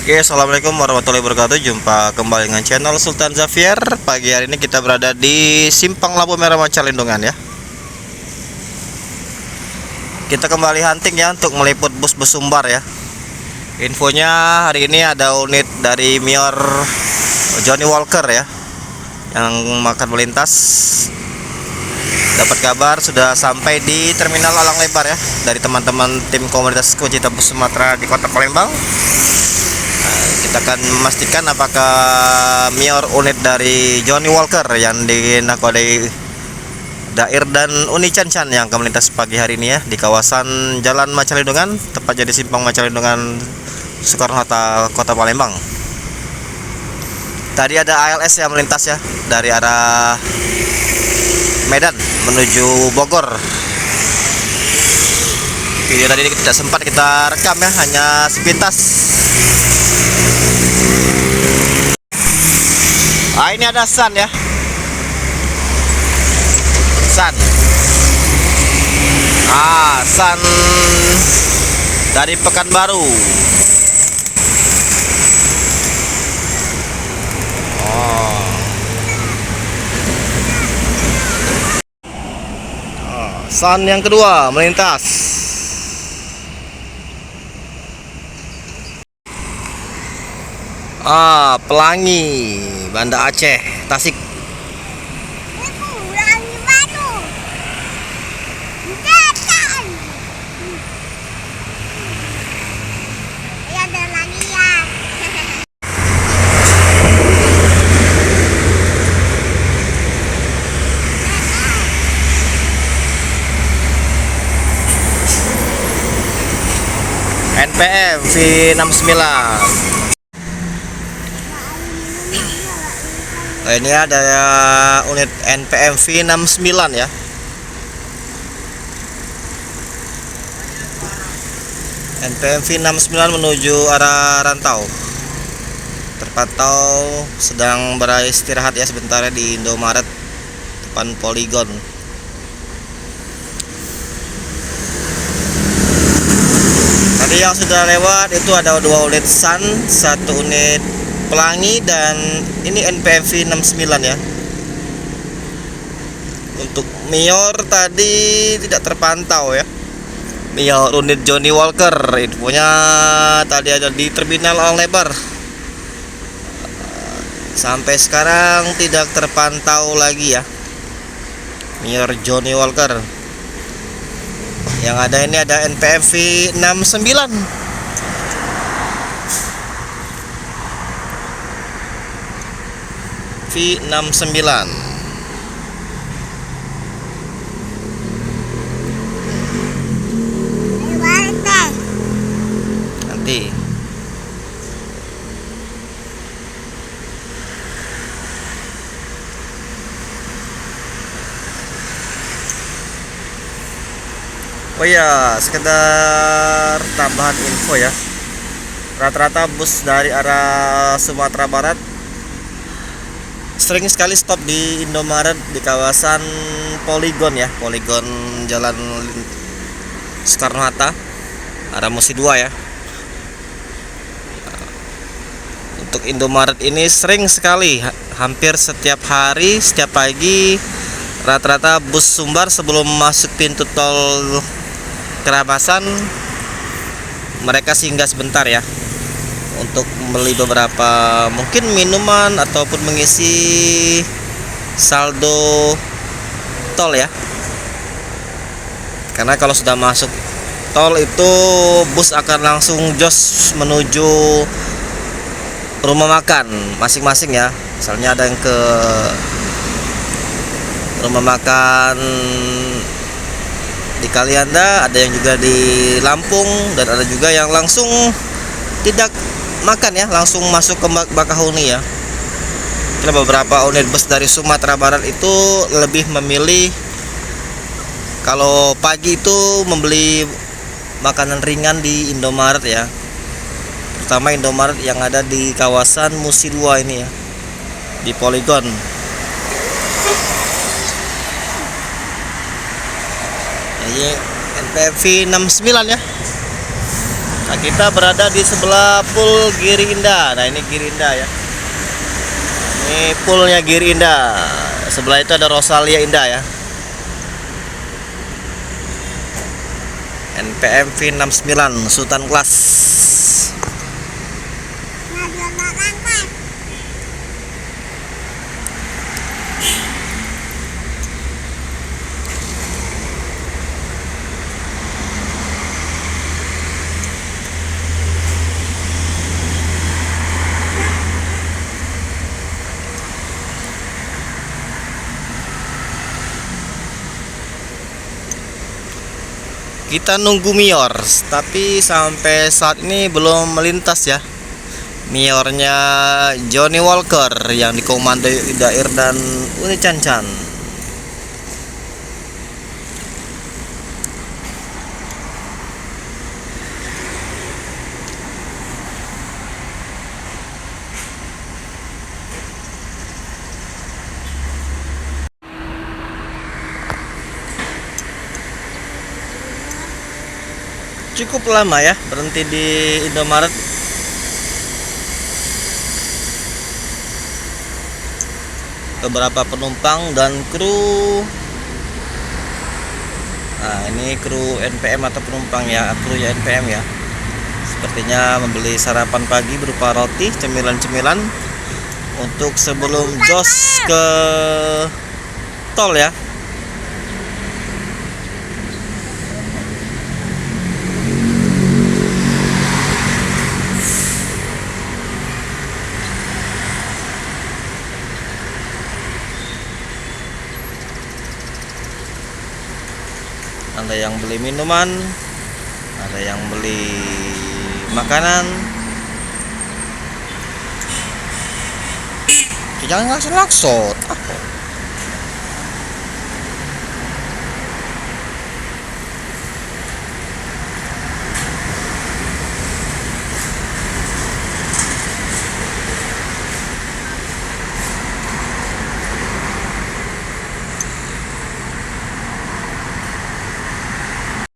Oke, assalamualaikum warahmatullahi wabarakatuh. Jumpa kembali dengan channel Sultan Xavier. Pagi hari ini kita berada di Simpang Lampu Merah Macalindungan ya. Kita kembali hunting ya untuk meliput bus besumbar ya. Infonya hari ini ada unit dari Mior Johnny Walker ya, yang makan melintas. Dapat kabar sudah sampai di Terminal Alang Lebar ya, dari teman-teman tim komunitas Kocita Bus Sumatera di Kota Palembang. Kita akan memastikan apakah Mior unit dari Johnny Walker yang dinakodai Dair dan Uni Chan yang akan melintas pagi hari ini ya di kawasan Jalan Macalindungan, tepatnya di Simpang Macalindungan Soekarno-Hatta, Kota Palembang. Tadi ada ALS yang melintas ya dari arah Medan menuju Bogor. Video tadi tidak sempat kita rekam ya, hanya sepintas. Ini ada Sun ya, Sun. Sun dari Pekanbaru. Sun yang kedua melintas. Pelangi Banda Aceh, Tasik. NPM V69. Ini ada unit NPM V69 ya. NPM V69 menuju arah Rantau. Terpantau sedang beristirahat ya sebentar ya di Indomaret depan Poligon. Tadi yang sudah lewat itu ada 2 unit Sun, 1 unit Pelangi, dan ini NPM V69 ya. Untuk Mior tadi tidak terpantau ya. Mior unit Johnny Walker, infonya tadi ada di Terminal Alang Lebar. Sampai sekarang tidak terpantau lagi ya Mior Johnny Walker. Yang ada ini ada NPM V69. V69. Nanti. Oh ya, sekedar tambahan info ya. Rata-rata bus dari arah Sumatera Barat sering sekali stop di Indomaret di kawasan Poligon ya, Poligon Jalan Soekarno-Hatta, arah Musi 2 ya. Untuk Indomaret ini sering sekali, hampir setiap hari, setiap pagi, rata-rata bus sumbar sebelum masuk pintu tol Kerabasan mereka singgah sebentar ya untuk membeli beberapa mungkin minuman ataupun mengisi saldo tol ya. Karena kalau sudah masuk tol itu bus akan langsung jos menuju rumah makan masing-masing ya. Misalnya ada yang ke rumah makan di Kalianda, ada yang juga di Lampung, dan ada juga yang langsung tidak makan ya, langsung masuk ke Bakahuni ya. Karena beberapa unit bus dari Sumatera Barat itu lebih memilih kalau pagi itu membeli makanan ringan di Indomaret ya, terutama Indomaret yang ada di kawasan Musi 2 ini ya, di Poligon. Ini NPM V69 ya. Nah, kita berada di sebelah pool Giri Indah. Nah, ini Giri Indah ya. Ini poolnya Giri Indah. Sebelah itu ada Rosalia Indah ya. NPM V69 Sultan Kelas. Kita nunggu Mior, tapi sampai saat ini belum melintas ya. Miornya Johnny Walker yang dikomando Dair dan Uni Cancan. Cukup lama ya berhenti di Indomaret. Beberapa penumpang dan kru. Nah, ini kru NPM atau penumpang ya, kru ya NPM ya. Sepertinya membeli sarapan pagi berupa roti, cemilan-cemilan untuk sebelum jos ke tol ya. Ada yang beli minuman, ada yang beli makanan. Jangan langsung laksot.